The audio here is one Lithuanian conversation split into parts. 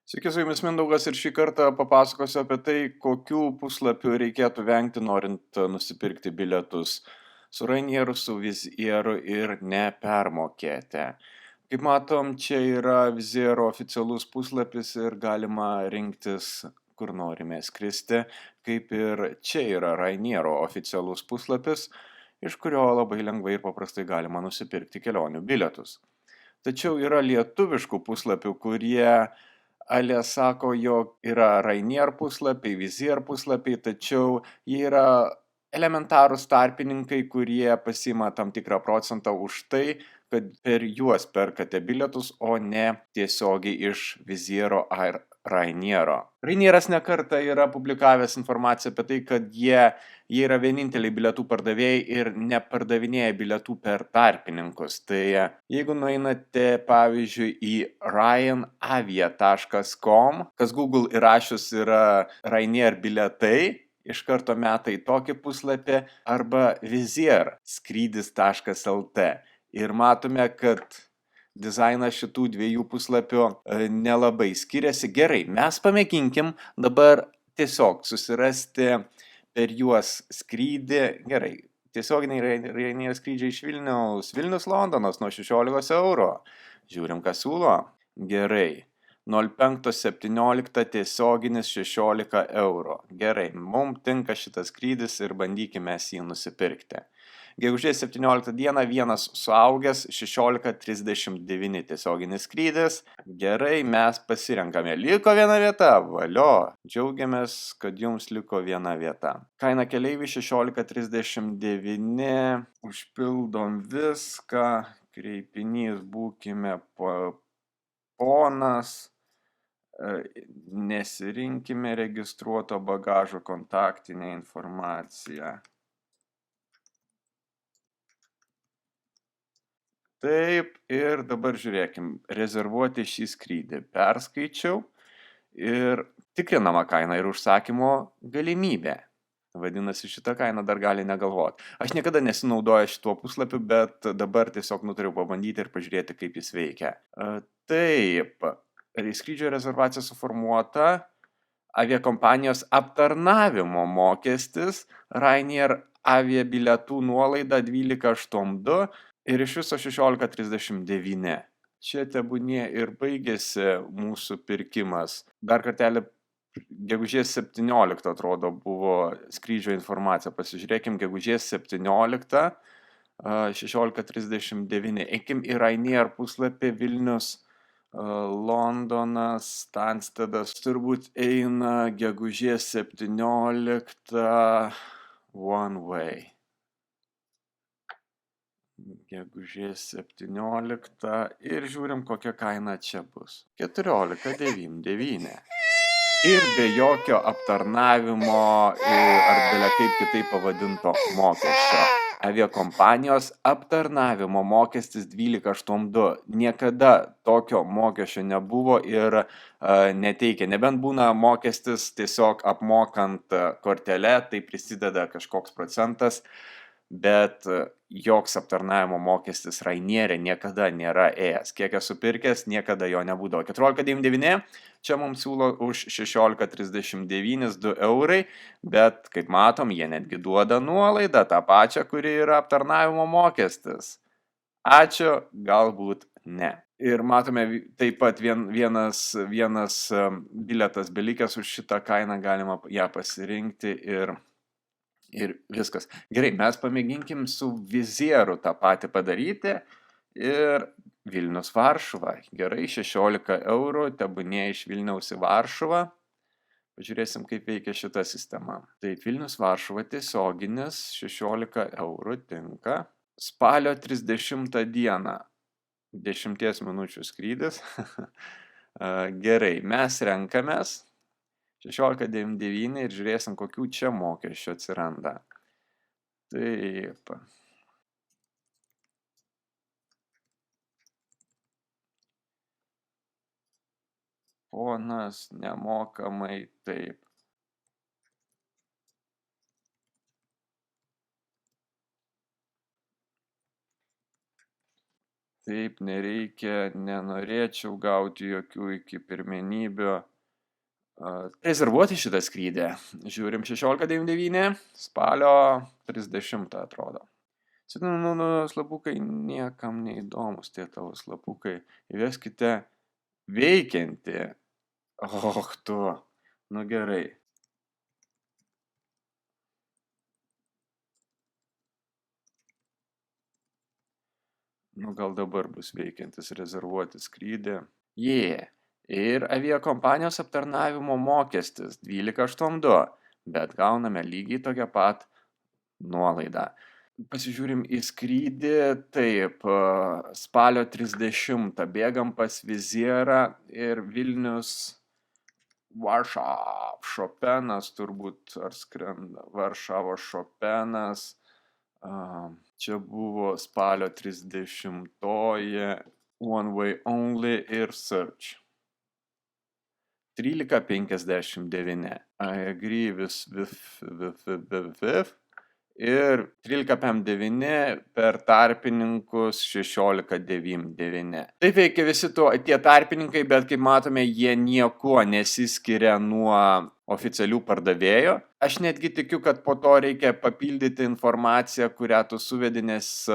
Sveiki, su jumis Mindaugas ir šį kartą papasakosiu apie tai, kokių puslapių reikėtų vengti, norint nusipirkti bilietus su Rainieru, su Vizieru ir nepermokėti. Kaip matom, čia yra Viziero oficialus puslapis ir galima rinktis, kur norime skristi, kaip ir čia yra Rainiero oficialus puslapis, iš kurio labai lengvai ir paprastai galima nusipirkti kelionių bilietus. Tačiau yra lietuviškų puslapių, kurie ale sako, jog yra Rainier puslapiai, Vizier puslapiai, tačiau jie yra elementarūs tarpininkai, kurie pasiima tam tikrą procentą už tai, kad per juos perkate bilietus, o ne tiesiogiai iš Viziero ar Rainiero. Rainieras nekartą yra publikavęs informaciją apie tai, kad jie yra vieninteliai bilietų pardavėjai ir nepardavinėja bilietų per tarpininkus. Tai jeigu nueinate, pavyzdžiui, į ryanavia.com, kas Google įrašius yra Rainier bilietai, iš karto meta į tokį puslapį, arba Vizier skrydis.lt. Ir matome, kad dizainas šitų dviejų puslapių nelabai skiriasi. Gerai, mes pamėginkim dabar tiesiog susirasti per juos skrydį. Gerai, tiesioginiai Rainier skrydžiai iš Vilnius Londonas nuo 16 eurų. Žiūrim, ką siūlo. Gerai. 05.17 tiesioginis 16 eurų. Gerai, mums tinka šitas skrydis ir bandykime jį nusipirkti. Gegužės 17 dieną vienas suaugęs 16.39 tiesioginis skrydis. Gerai, mes pasirenkame. Liko viena vieta. Valio. Džiaugiamės, kad jums liko viena vieta. Kaina keleiviui 16.39. Užpildom viską. Kreipinys būkime ponas. Nesirinkime registruoto bagažo kontaktinę informaciją. Taip, ir dabar žiūrėkim, rezervuoti šį skrydį. Perskaičiau ir tikrinama kaina ir užsakymo galimybė. Vadinasi, šitą kainą dar gali negalvoti. Aš niekada nesinaudoju šituo puslapiu, bet dabar tiesiog nutariau pabandyti ir pažiūrėti, kaip jis veikia. Taip, skrydžio rezervacija suformuota, aviakompanijos aptarnavimo mokestis, Rainier aviabilietų nuolaida 1282 ir iš viso 16.39. Čia tebūnie ir baigėsi mūsų pirkimas. Dar kartelį gegužės 17 atrodo buvo skrydžio informacija. Pasižiūrėkim, gegužės 17, 16.39. Eikim į Rainier puslapį Vilnius, Londonas, Stanstedas. Turbūt eina gegužės 17 one way. Gegužės 17 ir žiūrim, kokia kaina čia bus. 14.99. Ir be jokio aptarnavimo ar belia kaip kitaip pavadinto mokesčio. Aviakompanijos aptarnavimo mokestis 1282. Niekada tokio mokesčio nebuvo ir neteikia. Nebent būna mokestis tiesiog apmokant kortelę, tai prisideda kažkoks procentas, bet joks aptarnavimo mokestis Rainierė niekada nėra ėjęs. Kiek esu pirkęs, niekada jo nebūdavo. 14.99, čia mums siūlo už 16.39 2 eurai, bet kaip matom, jie netgi duoda nuolaidą, tą pačią, kuri yra aptarnavimo mokestis. Ačiū, galbūt ne. Ir matome taip pat vienas bilietas belikęs, už šitą kainą galima ją pasirinkti ir viskas. Gerai, mes pamėginkim su Vizieru tą patį padaryti ir Vilnius Varšuva. Gerai, 16 eurų, tebūnie iš Vilniaus į Varšuvą. Pažiūrėsim, kaip veikia šita sistema. Taip, Vilnius Varšuva tiesioginis 16 eurų tinka. Spalio 30 dieną 10 minučių skrydis. Gerai, mes renkamės 16.99 ir žiūrėsim, kokių čia mokesčių atsiranda. Taip. Ponas nemokamai, taip. Taip, nereikia, nenorėčiau gauti jokių iki pirmenybių. Rezervuoti šitą skrydį. Žiūrim 16.99, spalio 30 atrodo. Slapukai niekam neįdomus tie tavo slapukai. Įveskite veikiantį. Tu. Nu gerai. Nu gal dabar bus veikiantis rezervuoti skrydį. Ir aviakompanijos aptarnavimo mokestis 12,82, bet gauname lygiai tokią pat nuolaidą. Pasižiūrim į skrydį, taip, spalio 30 bėgam pas Vizierą ir Vilnius, Šopenas turbūt, ar skrenda Varšavos Šopenas. Čia buvo spalio 30-oji, one way only ir search. 13.59. I agree with ir 13.59 per tarpininkus 16.99. Taip veikia visi tie tarpininkai, bet kaip matome, jie niekuo nesiskiria nuo oficialių pardavėjų. Aš netgi tikiu, kad po to reikia papildyti informaciją, kurią tu suvedi, nes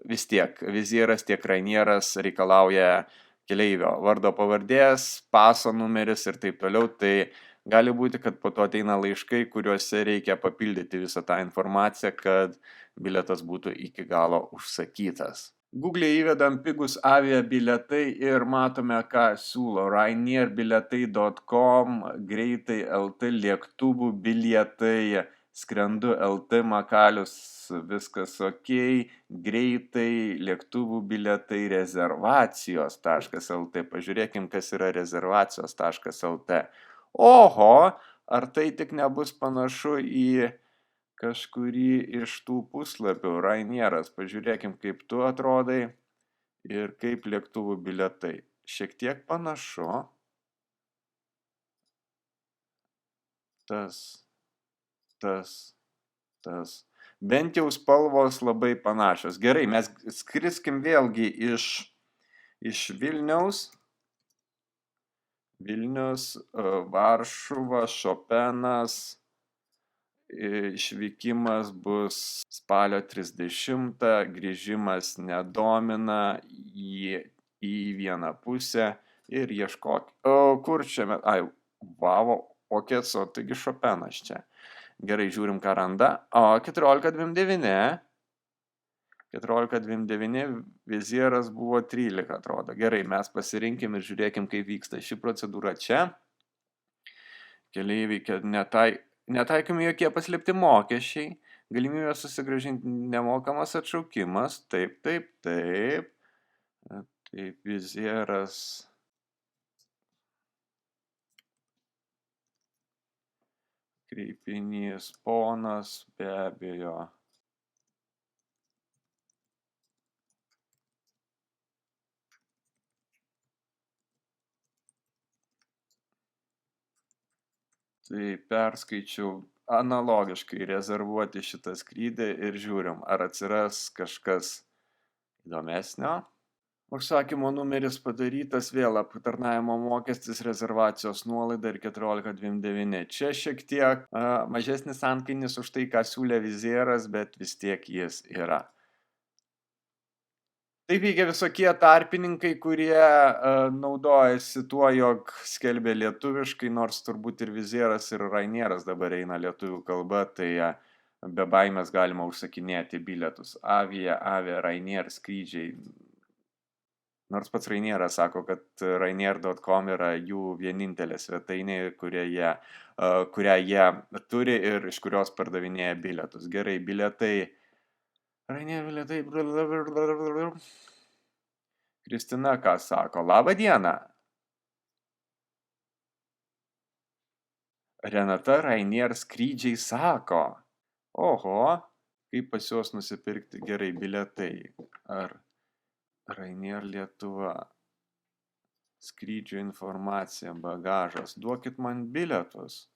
vis tiek Vizieras tiek Rainieras reikalauja keleivio vardo pavardės, paso numeris ir taip toliau, tai gali būti, kad po to ateina laiškai, kuriuose reikia papildyti visą tą informaciją, kad bilietas būtų iki galo užsakytas. Google įvedam pigus avia bilietai ir matome, ką siūlo rainerbilietai.com, greitai LT, lėktuvų bilietai, skrendu LT, Makalius, viskas ok, greitai, lėktuvų bilietai, rezervacijos.lt. Pažiūrėkim, kas yra rezervacijos.lt. Oho, ar tai tik nebus panašu į kažkurį iš tų puslapių? Rainieras, pažiūrėkim, kaip tu atrodai ir kaip lėktuvų bilietai. Šiek tiek panašu. Tas. Bent jau spalvos labai panašios. Gerai, mes skriskim vėlgi iš Vilniaus. Varšuva, Šopenas. Išvykimas bus spalio 30, grįžimas nedomina į vieną pusę ir ieškok. Kur čia? Taigi Šopenas čia. Gerai, žiūrim, ką randa. 14.29. 14.29 Vizieras buvo 13, atrodo. Gerai, mes pasirinkim ir žiūrėkim, kaip vyksta ši procedūra čia. Keleiviai, kad netaikomi jokie paslėpti mokesčiai, galimybė susigrąžinti nemokamas atšaukimas, taip. Taip, Vizieras. Kreipinys ponas, be abejo. Tai perskaičiau analogiškai rezervuoti šitą skrydį ir žiūrim, ar atsiras kažkas įdomesnio. Užsakymo numeris padarytas, vėl aptarnavimo mokestis, rezervacijos nuolaida ir 14.29. Čia šiek tiek mažesnis antkainis už tai, ką siūlė Vizieras, bet vis tiek jis yra. Taip veikia visokie tarpininkai, kurie naudojasi tuo, jog skelbia lietuviškai, nors turbūt ir Vizieras, ir Rainieras dabar eina lietuvių kalba, tai be baimės galima užsakinėti bilietus. Avia, Rainier skrydžiai. Nors pats Rainieras sako, kad rainier.com yra jų vienintelė svetainė, kurią jie turi ir iš kurios pardavinėja bilietus. Gerai, bilietai. Rainier bilietai. Kristina ką sako? Labą dieną. Renata Rainier skrydžiai sako. Oho, kaip pas juos nusipirkti gerai bilietai. Ar Rainier Lietuva, skrydžio informacija, bagažas, duokit man bilietus.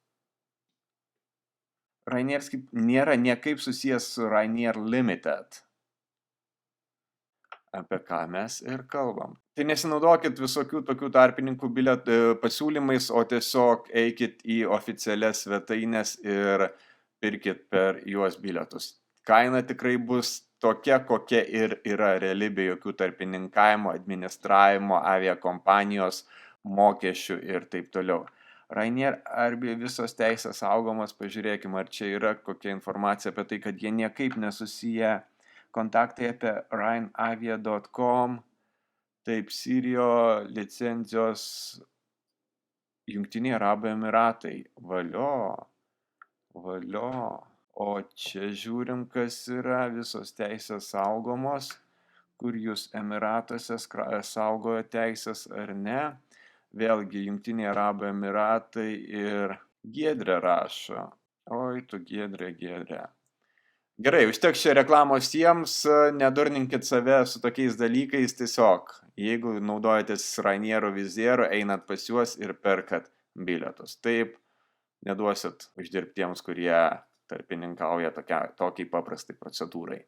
Rainier nėra niekaip susijęs su Rainier Limited. apie ką mes ir kalbam. Tai nesinaudokit visokių tokių tarpininkų pasiūlymais, o tiesiog eikit į oficialias svetaines ir pirkit per juos bilietus. Kaina tikrai bus tokia, kokia ir yra reali, be jokių tarpininkavimo, administravimo, aviakompanijos, mokesčių ir taip toliau. Ryanair ar visos teisės saugomos, pažiūrėkime, ar čia yra kokia informacija apie tai, kad jie niekaip nesusiję. Kontaktai apie ryanair.com, taip, Sirio licenzijos Jungtiniai Arabų Emiratai, valio. O čia žiūrim, kas yra, visos teisės saugomos, kur jūs Emiratuose saugojo teisės ar ne. Vėlgi, Jungtiniai Arabų Emiratai ir Giedrė rašo. Oi, tu Giedrė. Gerai, užteks čia reklamos jiems, nedurninkit save su tokiais dalykais, tiesiog, jeigu naudojatės Ryanairu Wizzair, einat pas juos ir perkat bilietus. Taip, neduosit uždirbtiems, kurie tarpininkauja tokiai paprastai procedūrai.